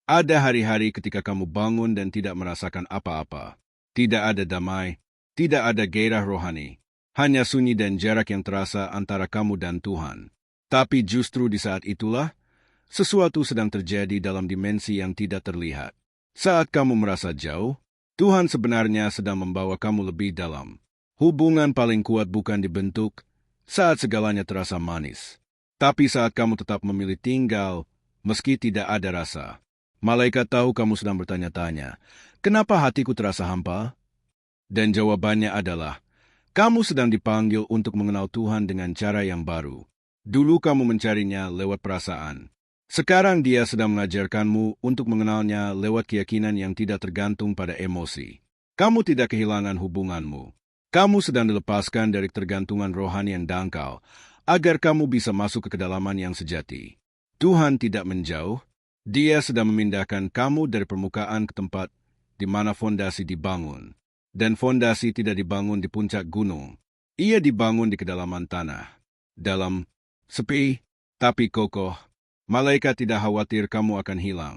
Ada hari-hari ketika kamu bangun dan tidak merasakan apa-apa. Tidak ada damai, tidak ada gairah rohani. Hanya sunyi dan jarak yang terasa antara kamu dan Tuhan. Tapi justru di saat itulah, sesuatu sedang terjadi dalam dimensi yang tidak terlihat. Saat kamu merasa jauh, Tuhan sebenarnya sedang membawa kamu lebih dalam. Hubungan paling kuat bukan dibentuk saat segalanya terasa manis. Tapi saat kamu tetap memilih tinggal, meski tidak ada rasa. Malaikat tahu kamu sedang bertanya-tanya, kenapa hatiku terasa hampa? Dan jawabannya adalah, kamu sedang dipanggil untuk mengenal Tuhan dengan cara yang baru. Dulu kamu mencarinya lewat perasaan. Sekarang dia sedang mengajarkanmu untuk mengenalnya lewat keyakinan yang tidak tergantung pada emosi. Kamu tidak kehilangan hubunganmu. Kamu sedang dilepaskan dari tergantungan rohani yang dangkal, agar kamu bisa masuk ke kedalaman yang sejati. Tuhan tidak menjauh, Dia sedang memindahkan kamu dari permukaan ke tempat di mana fondasi dibangun. Dan fondasi tidak dibangun di puncak gunung. Ia dibangun di kedalaman tanah. Dalam, sepi, tapi kokoh. Malaikat tidak khawatir kamu akan hilang.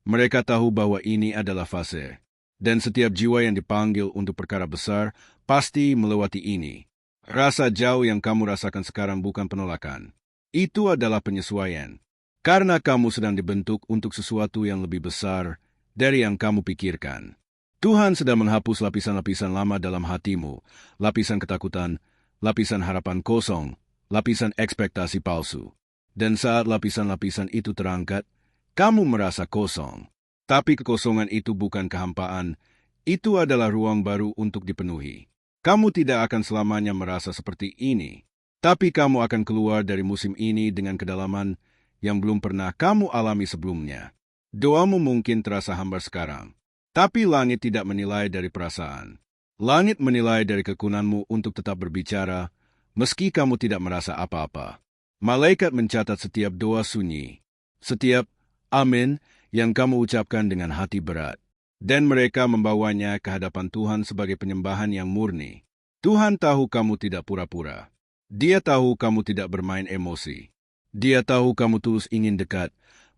Mereka tahu bahwa ini adalah fase. Dan setiap jiwa yang dipanggil untuk perkara besar pasti melewati ini. Rasa jauh yang kamu rasakan sekarang bukan penolakan. Itu adalah penyesuaian. Karena kamu sedang dibentuk untuk sesuatu yang lebih besar dari yang kamu pikirkan. Tuhan sedang menghapus lapisan-lapisan lama dalam hatimu, lapisan ketakutan, lapisan harapan kosong, lapisan ekspektasi palsu. Dan saat lapisan-lapisan itu terangkat, kamu merasa kosong. Tapi kekosongan itu bukan kehampaan, itu adalah ruang baru untuk dipenuhi. Kamu tidak akan selamanya merasa seperti ini, tapi kamu akan keluar dari musim ini dengan kedalaman yang belum pernah kamu alami sebelumnya. Doamu mungkin terasa hambar sekarang, tapi langit tidak menilai dari perasaan. Langit menilai dari kekunanmu untuk tetap berbicara, meski kamu tidak merasa apa-apa. Malaikat mencatat setiap doa sunyi, setiap amin yang kamu ucapkan dengan hati berat. Dan mereka membawanya ke hadapan Tuhan sebagai penyembahan yang murni. Tuhan tahu kamu tidak pura-pura. Dia tahu kamu tidak bermain emosi. Dia tahu kamu tulus ingin dekat,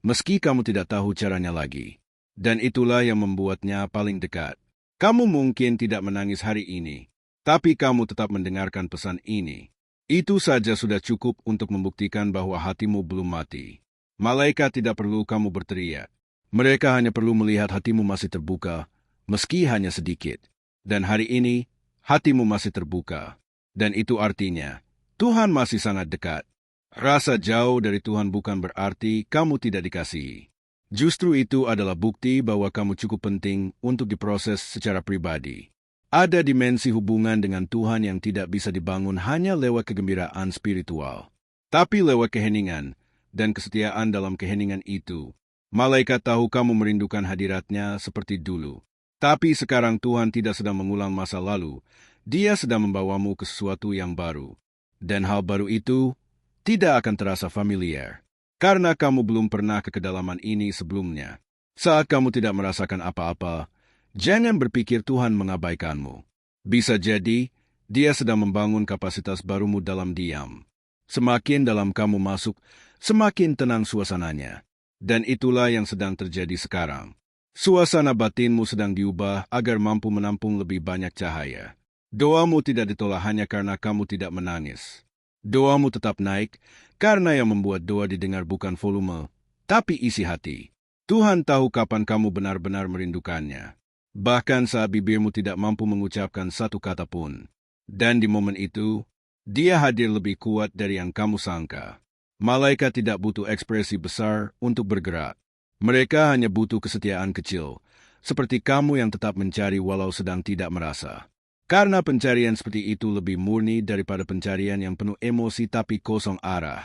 meski kamu tidak tahu caranya lagi. Dan itulah yang membuatnya paling dekat. Kamu mungkin tidak menangis hari ini, tapi kamu tetap mendengarkan pesan ini. Itu saja sudah cukup untuk membuktikan bahwa hatimu belum mati. Malaikat tidak perlu kamu berteriak. Mereka hanya perlu melihat hatimu masih terbuka, meski hanya sedikit. Dan hari ini, hatimu masih terbuka. Dan itu artinya, Tuhan masih sangat dekat. Rasa jauh dari Tuhan bukan berarti kamu tidak dikasihi. Justru itu adalah bukti bahwa kamu cukup penting untuk diproses secara pribadi. Ada dimensi hubungan dengan Tuhan yang tidak bisa dibangun hanya lewat kegembiraan spiritual, tapi lewat keheningan dan kesetiaan dalam keheningan itu. Malaikat tahu kamu merindukan hadiratnya seperti dulu. Tapi sekarang Tuhan tidak sedang mengulang masa lalu. Dia sedang membawamu ke sesuatu yang baru. Dan hal baru itu tidak akan terasa familiar. Karena kamu belum pernah ke kedalaman ini sebelumnya. Saat kamu tidak merasakan apa-apa, jangan berpikir Tuhan mengabaikanmu. Bisa jadi, Dia sedang membangun kapasitas barumu dalam diam. Semakin dalam kamu masuk, semakin tenang suasananya. Dan itulah yang sedang terjadi sekarang. Suasana batinmu sedang diubah agar mampu menampung lebih banyak cahaya. Doamu tidak ditolak hanya karena kamu tidak menangis. Doamu tetap naik karena yang membuat doa didengar bukan volume, tapi isi hati. Tuhan tahu kapan kamu benar-benar merindukannya. Bahkan saat bibirmu tidak mampu mengucapkan satu kata pun. Dan di momen itu, Dia hadir lebih kuat dari yang kamu sangka. Malaikat tidak butuh ekspresi besar untuk bergerak. Mereka hanya butuh kesetiaan kecil, seperti kamu yang tetap mencari walau sedang tidak merasa. Karena pencarian seperti itu lebih murni daripada pencarian yang penuh emosi tapi kosong arah.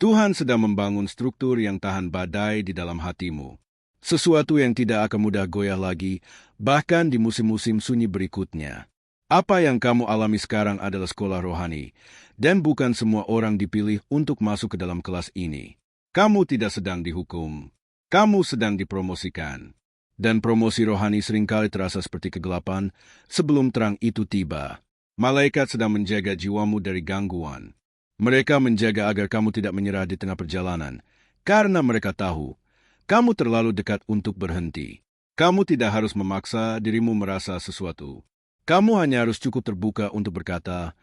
Tuhan sedang membangun struktur yang tahan badai di dalam hatimu. Sesuatu yang tidak akan mudah goyah lagi, bahkan di musim-musim sunyi berikutnya. Apa yang kamu alami sekarang adalah sekolah rohani, dan bukan semua orang dipilih untuk masuk ke dalam kelas ini. Kamu tidak sedang dihukum, kamu sedang dipromosikan. Dan promosi rohani seringkali terasa seperti kegelapan sebelum terang itu tiba. Malaikat sedang menjaga jiwamu dari gangguan. Mereka menjaga agar kamu tidak menyerah di tengah perjalanan, karena mereka tahu Kamu terlalu dekat untuk berhenti. Kamu tidak harus memaksa dirimu merasa sesuatu. Kamu hanya harus cukup terbuka untuk berkata,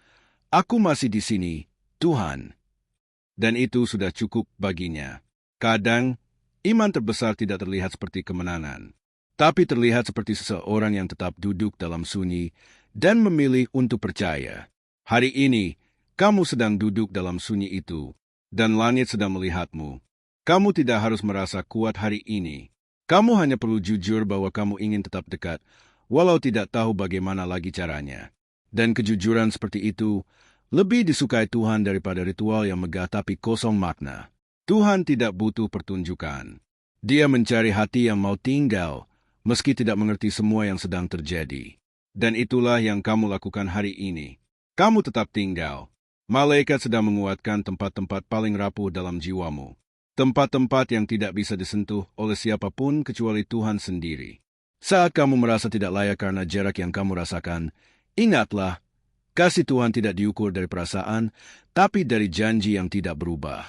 "Aku masih di sini, Tuhan." Dan itu sudah cukup baginya. Kadang, iman terbesar tidak terlihat seperti kemenangan, tapi terlihat seperti seseorang yang tetap duduk dalam sunyi dan memilih untuk percaya. Hari ini, kamu sedang duduk dalam sunyi itu, dan langit sedang melihatmu. Kamu tidak harus merasa kuat hari ini. Kamu hanya perlu jujur bahwa kamu ingin tetap dekat, walau tidak tahu bagaimana lagi caranya. Dan kejujuran seperti itu lebih disukai Tuhan daripada ritual yang megah tapi kosong makna. Tuhan tidak butuh pertunjukan. Dia mencari hati yang mau tinggal, meski tidak mengerti semua yang sedang terjadi. Dan itulah yang kamu lakukan hari ini. Kamu tetap tinggal. Malaikat sedang menguatkan tempat-tempat paling rapuh dalam jiwamu. Tempat-tempat yang tidak bisa disentuh oleh siapapun kecuali Tuhan sendiri. Saat kamu merasa tidak layak karena jarak yang kamu rasakan, ingatlah, kasih Tuhan tidak diukur dari perasaan, tapi dari janji yang tidak berubah.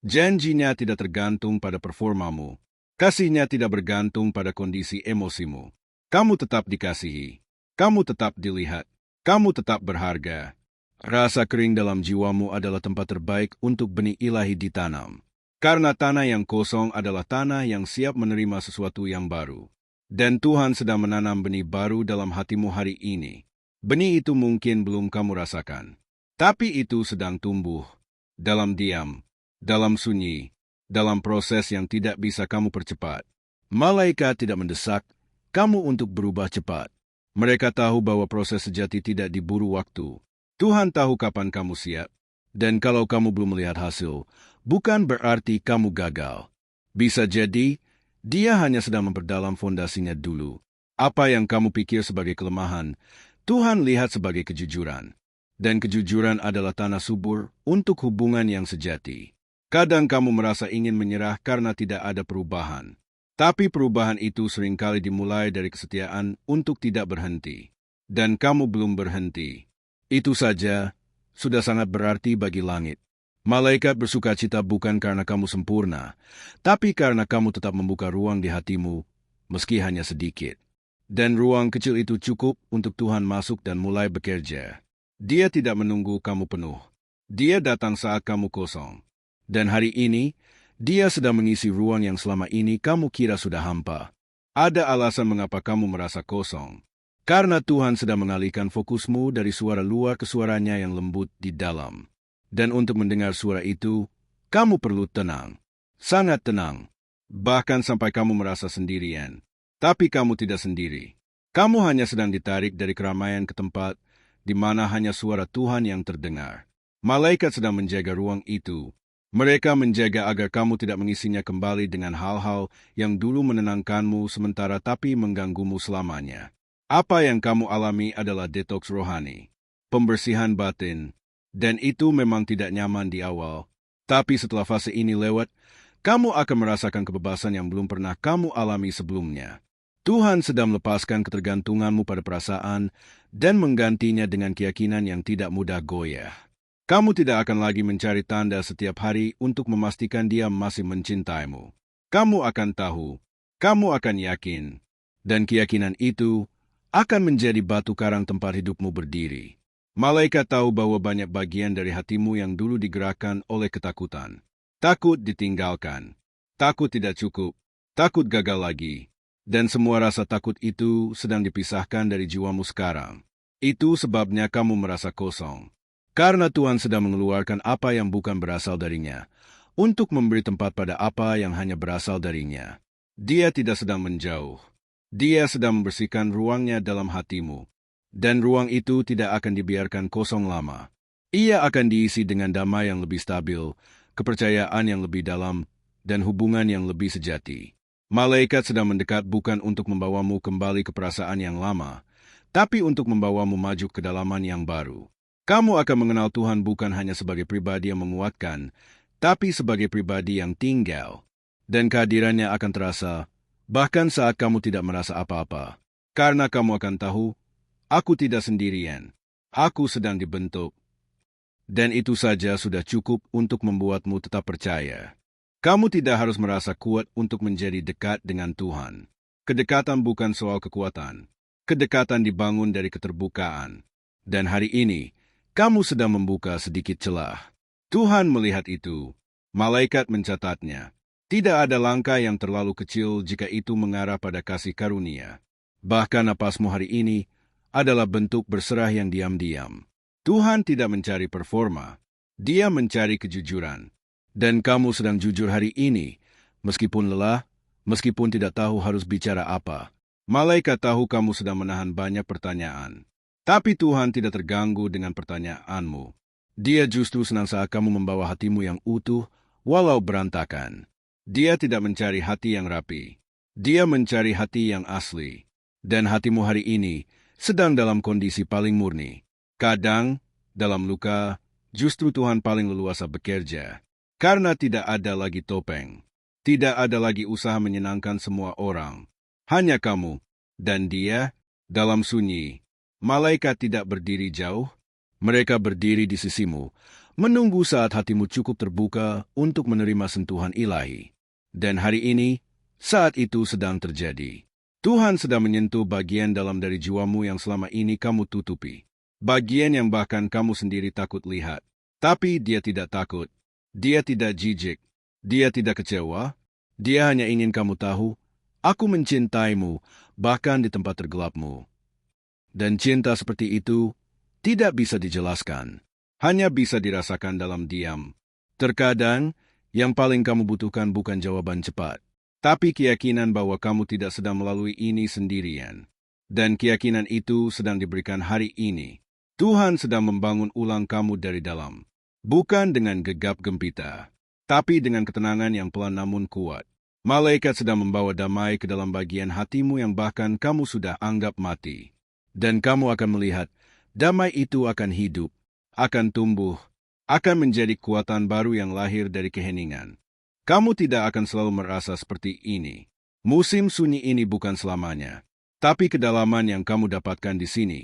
Janjinya tidak tergantung pada performamu. Kasihnya tidak bergantung pada kondisi emosimu. Kamu tetap dikasihi. Kamu tetap dilihat. Kamu tetap berharga. Rasa kering dalam jiwamu adalah tempat terbaik untuk benih ilahi ditanam. Karena tanah yang kosong adalah tanah yang siap menerima sesuatu yang baru. Dan Tuhan sedang menanam benih baru dalam hatimu hari ini. Benih itu mungkin belum kamu rasakan. Tapi itu sedang tumbuh. Dalam diam. Dalam sunyi. Dalam proses yang tidak bisa kamu percepat. Malaikat tidak mendesak kamu untuk berubah cepat. Mereka tahu bahwa proses sejati tidak diburu waktu. Tuhan tahu kapan kamu siap. Dan kalau kamu belum melihat hasil, bukan berarti kamu gagal. Bisa jadi, dia hanya sedang memperdalam fondasinya dulu. Apa yang kamu pikir sebagai kelemahan, Tuhan lihat sebagai kejujuran. Dan kejujuran adalah tanah subur untuk hubungan yang sejati. Kadang kamu merasa ingin menyerah karena tidak ada perubahan. Tapi perubahan itu seringkali dimulai dari kesetiaan untuk tidak berhenti. Dan kamu belum berhenti. Itu saja sudah sangat berarti bagi langit. Malaikat bersuka cita bukan karena kamu sempurna, tapi karena kamu tetap membuka ruang di hatimu, meski hanya sedikit. Dan ruang kecil itu cukup untuk Tuhan masuk dan mulai bekerja. Dia tidak menunggu kamu penuh. Dia datang saat kamu kosong. Dan hari ini, dia sedang mengisi ruang yang selama ini kamu kira sudah hampa. Ada alasan mengapa kamu merasa kosong. Karena Tuhan sedang mengalihkan fokusmu dari suara luar ke suaranya yang lembut di dalam. Dan untuk mendengar suara itu, kamu perlu tenang. Sangat tenang. Bahkan sampai kamu merasa sendirian. Tapi kamu tidak sendiri. Kamu hanya sedang ditarik dari keramaian ke tempat di mana hanya suara Tuhan yang terdengar. Malaikat sedang menjaga ruang itu. Mereka menjaga agar kamu tidak mengisinya kembali dengan hal-hal yang dulu menenangkanmu sementara tapi mengganggumu selamanya. Apa yang kamu alami adalah detoks rohani, pembersihan batin, dan itu memang tidak nyaman di awal. Tapi setelah fase ini lewat, kamu akan merasakan kebebasan yang belum pernah kamu alami sebelumnya. Tuhan sedang melepaskan ketergantunganmu pada perasaan dan menggantinya dengan keyakinan yang tidak mudah goyah. Kamu tidak akan lagi mencari tanda setiap hari untuk memastikan dia masih mencintaimu. Kamu akan tahu, kamu akan yakin, dan keyakinan itu akan menjadi batu karang tempat hidupmu berdiri. Malaikat tahu bahwa banyak bagian dari hatimu yang dulu digerakkan oleh ketakutan. Takut ditinggalkan, takut tidak cukup, takut gagal lagi, dan semua rasa takut itu sedang dipisahkan dari jiwamu sekarang. Itu sebabnya kamu merasa kosong. Karena Tuhan sedang mengeluarkan apa yang bukan berasal darinya, untuk memberi tempat pada apa yang hanya berasal darinya. Dia tidak sedang menjauh. Dia sedang membersihkan ruangnya dalam hatimu, dan ruang itu tidak akan dibiarkan kosong lama. Ia akan diisi dengan damai yang lebih stabil, kepercayaan yang lebih dalam, dan hubungan yang lebih sejati. Malaikat sedang mendekat bukan untuk membawamu kembali ke perasaan yang lama, tapi untuk membawamu maju ke kedalaman yang baru. Kamu akan mengenal Tuhan bukan hanya sebagai pribadi yang menguatkan, tapi sebagai pribadi yang tinggal. Dan kehadirannya akan terasa bahkan saat kamu tidak merasa apa-apa. Karena kamu akan tahu, aku tidak sendirian. Aku sedang dibentuk. Dan itu saja sudah cukup untuk membuatmu tetap percaya. Kamu tidak harus merasa kuat untuk menjadi dekat dengan Tuhan. Kedekatan bukan soal kekuatan. Kedekatan dibangun dari keterbukaan. Dan hari ini, kamu sedang membuka sedikit celah. Tuhan melihat itu. Malaikat mencatatnya. Tidak ada langkah yang terlalu kecil jika itu mengarah pada kasih karunia. Bahkan napasmu hari ini adalah bentuk berserah yang diam-diam. Tuhan tidak mencari performa. Dia mencari kejujuran. Dan kamu sedang jujur hari ini, meskipun lelah, meskipun tidak tahu harus bicara apa. Malaikat tahu kamu sedang menahan banyak pertanyaan. Tapi Tuhan tidak terganggu dengan pertanyaanmu. Dia justru senang saat kamu membawa hatimu yang utuh, walau berantakan. Dia tidak mencari hati yang rapi. Dia mencari hati yang asli. Dan hatimu hari ini sedang dalam kondisi paling murni. Kadang, dalam luka, justru Tuhan paling leluasa bekerja. Karena tidak ada lagi topeng. Tidak ada lagi usaha menyenangkan semua orang. Hanya kamu dan Dia dalam sunyi. Malaikat tidak berdiri jauh. Mereka berdiri di sisimu, menunggu saat hatimu cukup terbuka untuk menerima sentuhan ilahi. Dan hari ini, saat itu sedang terjadi. Tuhan sedang menyentuh bagian dalam dari jiwamu yang selama ini kamu tutupi. Bagian yang bahkan kamu sendiri takut lihat. Tapi Dia tidak takut. Dia tidak jijik. Dia tidak kecewa. Dia hanya ingin kamu tahu, aku mencintaimu, bahkan di tempat tergelapmu. Dan cinta seperti itu tidak bisa dijelaskan. Hanya bisa dirasakan dalam diam. Terkadang, yang paling kamu butuhkan bukan jawaban cepat, tapi keyakinan bahwa kamu tidak sedang melalui ini sendirian. Dan keyakinan itu sedang diberikan hari ini. Tuhan sedang membangun ulang kamu dari dalam. Bukan dengan gegap gempita, tapi dengan ketenangan yang pelan namun kuat. Malaikat sedang membawa damai ke dalam bagian hatimu yang bahkan kamu sudah anggap mati. Dan kamu akan melihat, damai itu akan hidup, akan tumbuh, akan menjadi kekuatan baru yang lahir dari keheningan. Kamu tidak akan selalu merasa seperti ini. Musim sunyi ini bukan selamanya, tapi kedalaman yang kamu dapatkan di sini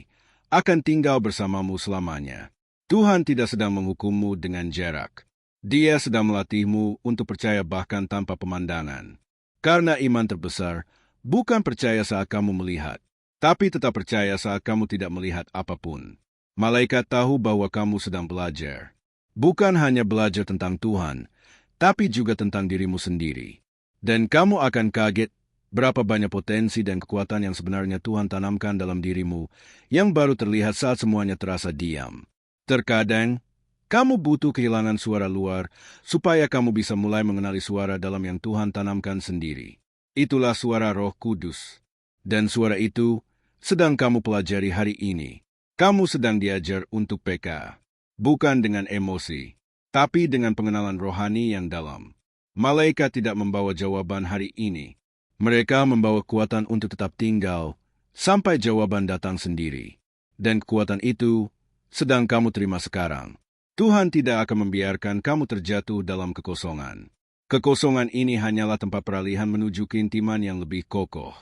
akan tinggal bersamamu selamanya. Tuhan tidak sedang menghukummu dengan jarak. Dia sedang melatihmu untuk percaya bahkan tanpa pemandangan. Karena iman terbesar bukan percaya saat kamu melihat, tapi tetap percaya saat kamu tidak melihat apapun. Malaikat tahu bahwa kamu sedang belajar. Bukan hanya belajar tentang Tuhan, tapi juga tentang dirimu sendiri. Dan kamu akan kaget berapa banyak potensi dan kekuatan yang sebenarnya Tuhan tanamkan dalam dirimu yang baru terlihat saat semuanya terasa diam. Terkadang, kamu butuh kehilangan suara luar supaya kamu bisa mulai mengenali suara dalam yang Tuhan tanamkan sendiri. Itulah suara Roh Kudus. Dan suara itu sedang kamu pelajari hari ini. Kamu sedang diajar untuk peka, bukan dengan emosi, tapi dengan pengenalan rohani yang dalam. Malaikat tidak membawa jawaban hari ini. Mereka membawa kekuatan untuk tetap tinggal sampai jawaban datang sendiri. Dan kekuatan itu sedang kamu terima sekarang. Tuhan tidak akan membiarkan kamu terjatuh dalam kekosongan. Kekosongan ini hanyalah tempat peralihan menuju keintiman yang lebih kokoh.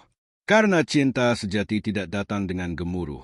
Karena cinta sejati tidak datang dengan gemuruh.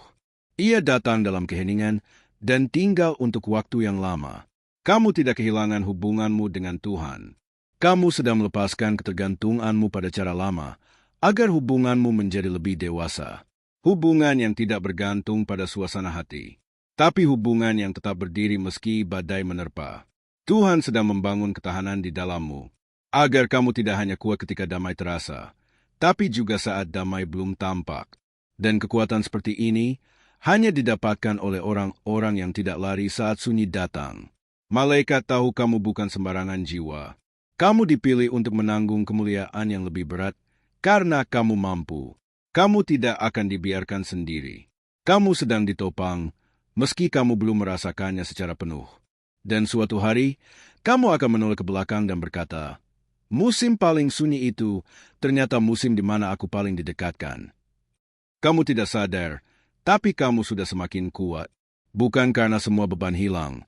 Ia datang dalam keheningan dan tinggal untuk waktu yang lama. Kamu tidak kehilangan hubunganmu dengan Tuhan. Kamu sedang melepaskan ketergantunganmu pada cara lama, agar hubunganmu menjadi lebih dewasa. Hubungan yang tidak bergantung pada suasana hati, tapi hubungan yang tetap berdiri meski badai menerpa. Tuhan sedang membangun ketahanan di dalammu, agar kamu tidak hanya kuat ketika damai terasa, tapi juga saat damai belum tampak. Dan kekuatan seperti ini hanya didapatkan oleh orang-orang yang tidak lari saat sunyi datang. Malaikat tahu kamu bukan sembarangan jiwa. Kamu dipilih untuk menanggung kemuliaan yang lebih berat, karena kamu mampu. Kamu tidak akan dibiarkan sendiri. Kamu sedang ditopang, meski kamu belum merasakannya secara penuh. Dan suatu hari, kamu akan menoleh ke belakang dan berkata, musim paling sunyi itu ternyata musim di mana aku paling didekatkan. Kamu tidak sadar, tapi kamu sudah semakin kuat. Bukan karena semua beban hilang,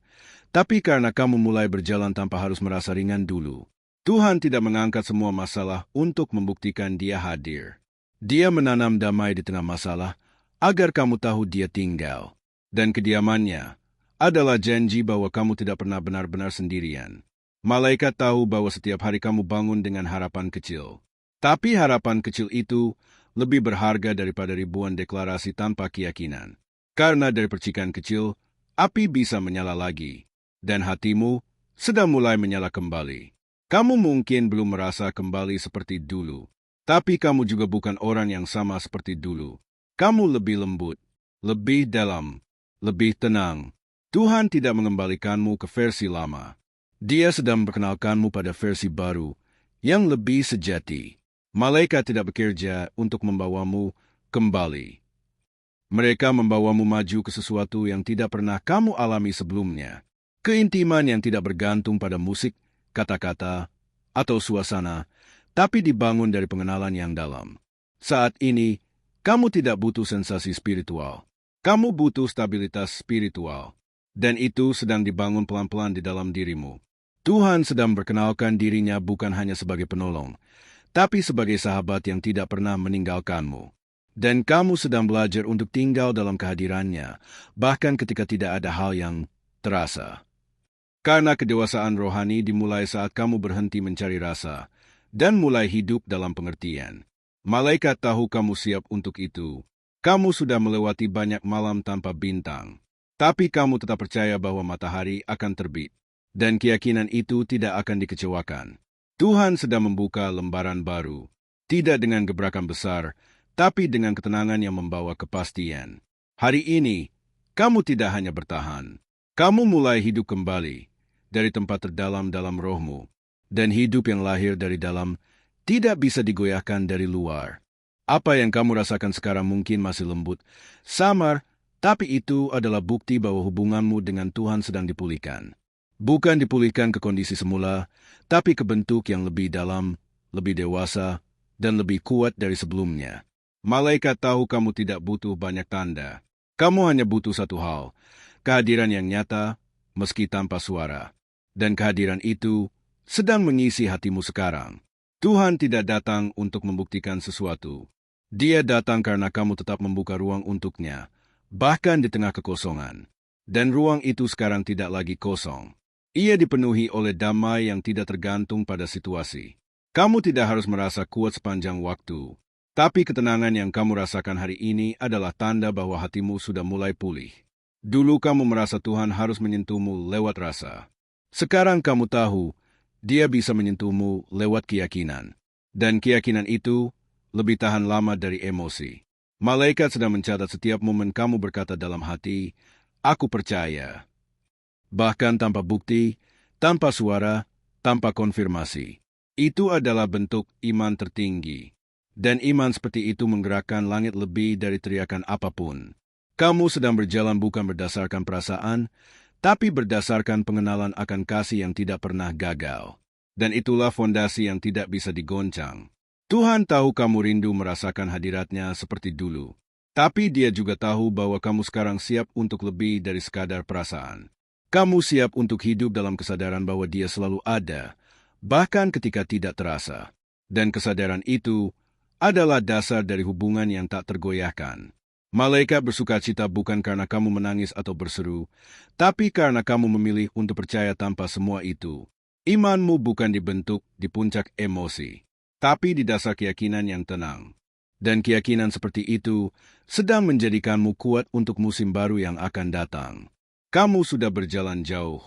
tapi karena kamu mulai berjalan tanpa harus merasa ringan dulu. Tuhan tidak mengangkat semua masalah untuk membuktikan Dia hadir. Dia menanam damai di tengah masalah, agar kamu tahu Dia tinggal. Dan kediamannya adalah janji bahwa kamu tidak pernah benar-benar sendirian. Malaikat tahu bahwa setiap hari kamu bangun dengan harapan kecil. Tapi harapan kecil itu lebih berharga daripada ribuan deklarasi tanpa keyakinan. Karena dari percikan kecil, api bisa menyala lagi. Dan hatimu sedang mulai menyala kembali. Kamu mungkin belum merasa kembali seperti dulu. Tapi kamu juga bukan orang yang sama seperti dulu. Kamu lebih lembut, lebih dalam, lebih tenang. Tuhan tidak mengembalikanmu ke versi lama. Dia sedang memperkenalkanmu pada versi baru, yang lebih sejati. Malaikat tidak bekerja untuk membawamu kembali. Mereka membawamu maju ke sesuatu yang tidak pernah kamu alami sebelumnya. Keintiman yang tidak bergantung pada musik, kata-kata, atau suasana, tapi dibangun dari pengenalan yang dalam. Saat ini, kamu tidak butuh sensasi spiritual. Kamu butuh stabilitas spiritual. Dan itu sedang dibangun pelan-pelan di dalam dirimu. Tuhan sedang memperkenalkan dirinya bukan hanya sebagai penolong, tapi sebagai sahabat yang tidak pernah meninggalkanmu. Dan kamu sedang belajar untuk tinggal dalam kehadirannya, bahkan ketika tidak ada hal yang terasa. Karena kedewasaan rohani dimulai saat kamu berhenti mencari rasa, dan mulai hidup dalam pengertian. Malaikat tahu kamu siap untuk itu. Kamu sudah melewati banyak malam tanpa bintang. Tapi kamu tetap percaya bahwa matahari akan terbit. Dan keyakinan itu tidak akan dikecewakan. Tuhan sedang membuka lembaran baru. Tidak dengan gebrakan besar, tapi dengan ketenangan yang membawa kepastian. Hari ini, kamu tidak hanya bertahan. Kamu mulai hidup kembali dari tempat terdalam dalam rohmu. Dan hidup yang lahir dari dalam tidak bisa digoyahkan dari luar. Apa yang kamu rasakan sekarang mungkin masih lembut, samar, tapi itu adalah bukti bahwa hubunganmu dengan Tuhan sedang dipulihkan. Bukan dipulihkan ke kondisi semula, tapi ke bentuk yang lebih dalam, lebih dewasa, dan lebih kuat dari sebelumnya. Malaikat tahu kamu tidak butuh banyak tanda. Kamu hanya butuh satu hal, kehadiran yang nyata, meski tanpa suara. Dan kehadiran itu sedang mengisi hatimu sekarang. Tuhan tidak datang untuk membuktikan sesuatu. Dia datang karena kamu tetap membuka ruang untuknya, bahkan di tengah kekosongan. Dan ruang itu sekarang tidak lagi kosong. Ia dipenuhi oleh damai yang tidak tergantung pada situasi. Kamu tidak harus merasa kuat sepanjang waktu, tapi ketenangan yang kamu rasakan hari ini adalah tanda bahwa hatimu sudah mulai pulih. Dulu kamu merasa Tuhan harus menyentuhmu lewat rasa. Sekarang kamu tahu, Dia bisa menyentuhmu lewat keyakinan. Dan keyakinan itu lebih tahan lama dari emosi. Malaikat sedang mencatat setiap momen kamu berkata dalam hati, "Aku percaya." Bahkan tanpa bukti, tanpa suara, tanpa konfirmasi. Itu adalah bentuk iman tertinggi. Dan iman seperti itu menggerakkan langit lebih dari teriakan apapun. Kamu sedang berjalan bukan berdasarkan perasaan, tapi berdasarkan pengenalan akan kasih yang tidak pernah gagal. Dan itulah fondasi yang tidak bisa digoncang. Tuhan tahu kamu rindu merasakan hadiratnya seperti dulu. Tapi Dia juga tahu bahwa kamu sekarang siap untuk lebih dari sekadar perasaan. Kamu siap untuk hidup dalam kesadaran bahwa Dia selalu ada, bahkan ketika tidak terasa. Dan kesadaran itu adalah dasar dari hubungan yang tak tergoyahkan. Malaikat bersukacita bukan karena kamu menangis atau berseru, tapi karena kamu memilih untuk percaya tanpa semua itu. Imanmu bukan dibentuk di puncak emosi, tapi di dasar keyakinan yang tenang. Dan keyakinan seperti itu sedang menjadikanmu kuat untuk musim baru yang akan datang. Kamu sudah berjalan jauh,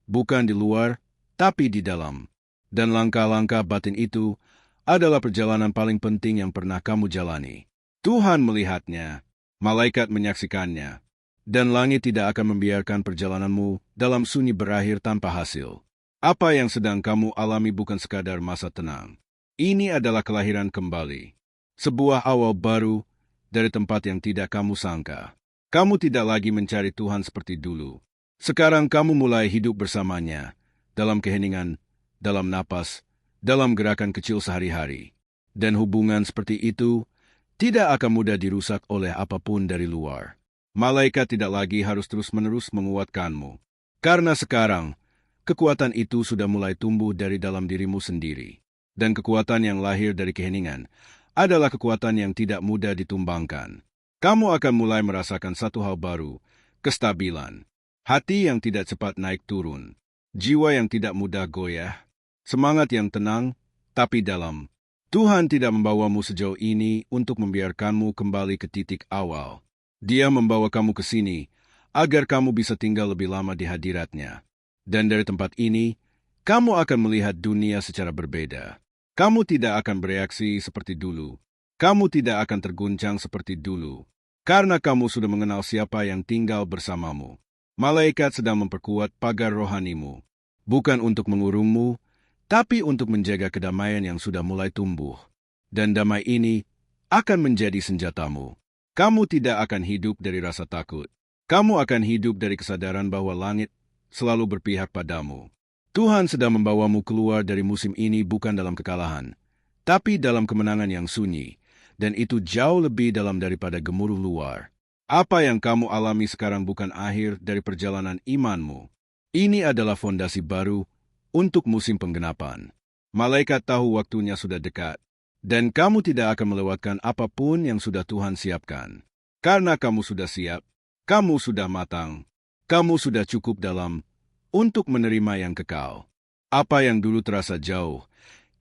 bukan di luar, tapi di dalam. Dan langkah-langkah batin itu adalah perjalanan paling penting yang pernah kamu jalani. Tuhan melihatnya, malaikat menyaksikannya, dan langit tidak akan membiarkan perjalananmu dalam sunyi berakhir tanpa hasil. Apa yang sedang kamu alami bukan sekadar masa tenang. Ini adalah kelahiran kembali. Sebuah awal baru dari tempat yang tidak kamu sangka. Kamu tidak lagi mencari Tuhan seperti dulu. Sekarang kamu mulai hidup bersamanya, dalam keheningan, dalam napas, dalam gerakan kecil sehari-hari. Dan hubungan seperti itu tidak akan mudah dirusak oleh apapun dari luar. Malaikat tidak lagi harus terus-menerus menguatkanmu. Karena sekarang, kekuatan itu sudah mulai tumbuh dari dalam dirimu sendiri. Dan kekuatan yang lahir dari keheningan adalah kekuatan yang tidak mudah ditumbangkan. Kamu akan mulai merasakan satu hal baru, kestabilan. Hati yang tidak cepat naik turun. jiwa yang tidak mudah goyah, semangat yang tenang, tapi dalam. Tuhan tidak membawamu sejauh ini untuk membiarkanmu kembali ke titik awal. Dia membawa kamu ke sini, agar kamu bisa tinggal lebih lama di hadiratnya. Dan dari tempat ini, kamu akan melihat dunia secara berbeda. Kamu tidak akan bereaksi seperti dulu. Kamu tidak akan terguncang seperti dulu. Karena kamu sudah mengenal siapa yang tinggal bersamamu. Malaikat sedang memperkuat pagar rohanimu. Bukan untuk mengurungmu, tapi untuk menjaga kedamaian yang sudah mulai tumbuh. Dan damai ini akan menjadi senjatamu. Kamu tidak akan hidup dari rasa takut. Kamu akan hidup dari kesadaran bahwa langit selalu berpihak padamu. Tuhan sedang membawamu keluar dari musim ini bukan dalam kekalahan, tapi dalam kemenangan yang sunyi, dan itu jauh lebih dalam daripada gemuruh luar. Apa yang kamu alami sekarang bukan akhir dari perjalanan imanmu. Ini adalah fondasi baru untuk musim penggenapan. Malaikat tahu waktunya sudah dekat, dan kamu tidak akan melewatkan apapun yang sudah Tuhan siapkan. Karena kamu sudah siap, kamu sudah matang, kamu sudah cukup dalam untuk menerima yang kekal. Apa yang dulu terasa jauh,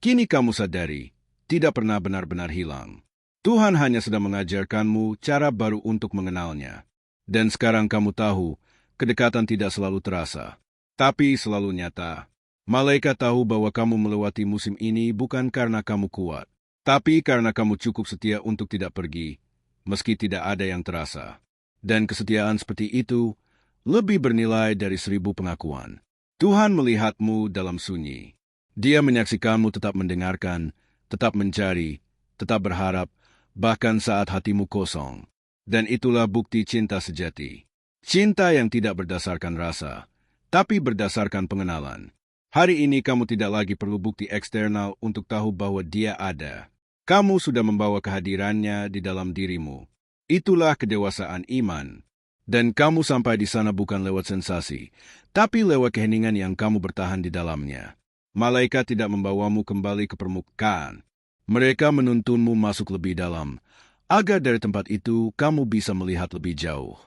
kini kamu sadari, tidak pernah benar-benar hilang. Tuhan hanya sedang mengajarkanmu cara baru untuk mengenalnya. Dan sekarang kamu tahu, kedekatan tidak selalu terasa, tapi selalu nyata. Malaikat tahu bahwa kamu melewati musim ini bukan karena kamu kuat, tapi karena kamu cukup setia untuk tidak pergi, meski tidak ada yang terasa. Dan kesetiaan seperti itu lebih bernilai dari 1000 pengakuan. Tuhan melihatmu dalam sunyi. Dia menyaksikanmu tetap mendengarkan, tetap mencari, tetap berharap, bahkan saat hatimu kosong. Dan itulah bukti cinta sejati. Cinta yang tidak berdasarkan rasa, tapi berdasarkan pengenalan. Hari ini kamu tidak lagi perlu bukti eksternal untuk tahu bahwa dia ada. Kamu sudah membawa kehadirannya di dalam dirimu. Itulah kedewasaan iman. Dan kamu sampai di sana bukan lewat sensasi, tapi lewat keheningan yang kamu bertahan di dalamnya. Malaikat tidak membawamu kembali ke permukaan. Mereka menuntunmu masuk lebih dalam, agar dari tempat itu kamu bisa melihat lebih jauh.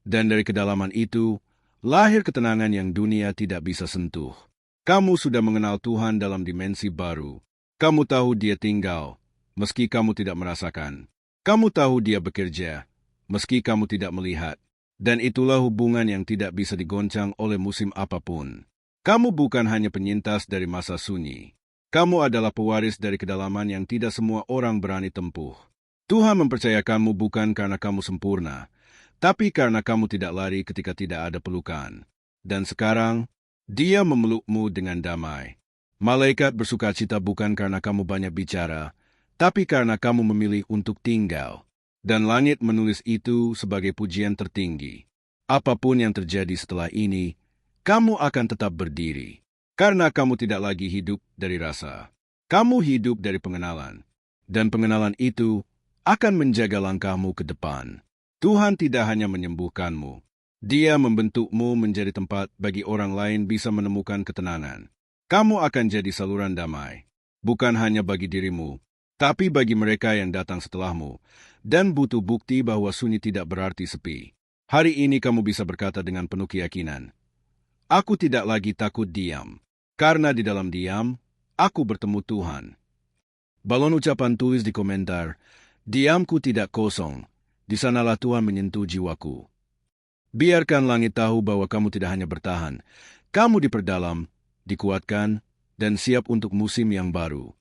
Dan dari kedalaman itu, lahir ketenangan yang dunia tidak bisa sentuh. Kamu sudah mengenal Tuhan dalam dimensi baru. Kamu tahu Dia tinggal, meski kamu tidak merasakan. Kamu tahu Dia bekerja, meski kamu tidak melihat. Dan itulah hubungan yang tidak bisa digoncang oleh musim apapun. Kamu bukan hanya penyintas dari masa sunyi. Kamu adalah pewaris dari kedalaman yang tidak semua orang berani tempuh. Tuhan mempercayakanmu bukan karena kamu sempurna, tapi karena kamu tidak lari ketika tidak ada pelukan. Dan sekarang, Dia memelukmu dengan damai. Malaikat bersukacita bukan karena kamu banyak bicara, tapi karena kamu memilih untuk tinggal. Dan langit menulis itu sebagai pujian tertinggi. Apapun yang terjadi setelah ini, kamu akan tetap berdiri. Karena kamu tidak lagi hidup dari rasa. Kamu hidup dari pengenalan. Dan pengenalan itu akan menjaga langkahmu ke depan. Tuhan tidak hanya menyembuhkanmu. Dia membentukmu menjadi tempat bagi orang lain bisa menemukan ketenangan. Kamu akan jadi saluran damai. Bukan hanya bagi dirimu, tapi bagi mereka yang datang setelahmu. Dan butuh bukti bahwa sunyi tidak berarti sepi. Hari ini kamu bisa berkata dengan penuh keyakinan, aku tidak lagi takut diam, karena di dalam diam, aku bertemu Tuhan. Balon ucapan tulis di komentar, diamku tidak kosong, di sanalah Tuhan menyentuh jiwaku. Biarkan langit tahu bahwa kamu tidak hanya bertahan, kamu diperdalam, dikuatkan, dan siap untuk musim yang baru.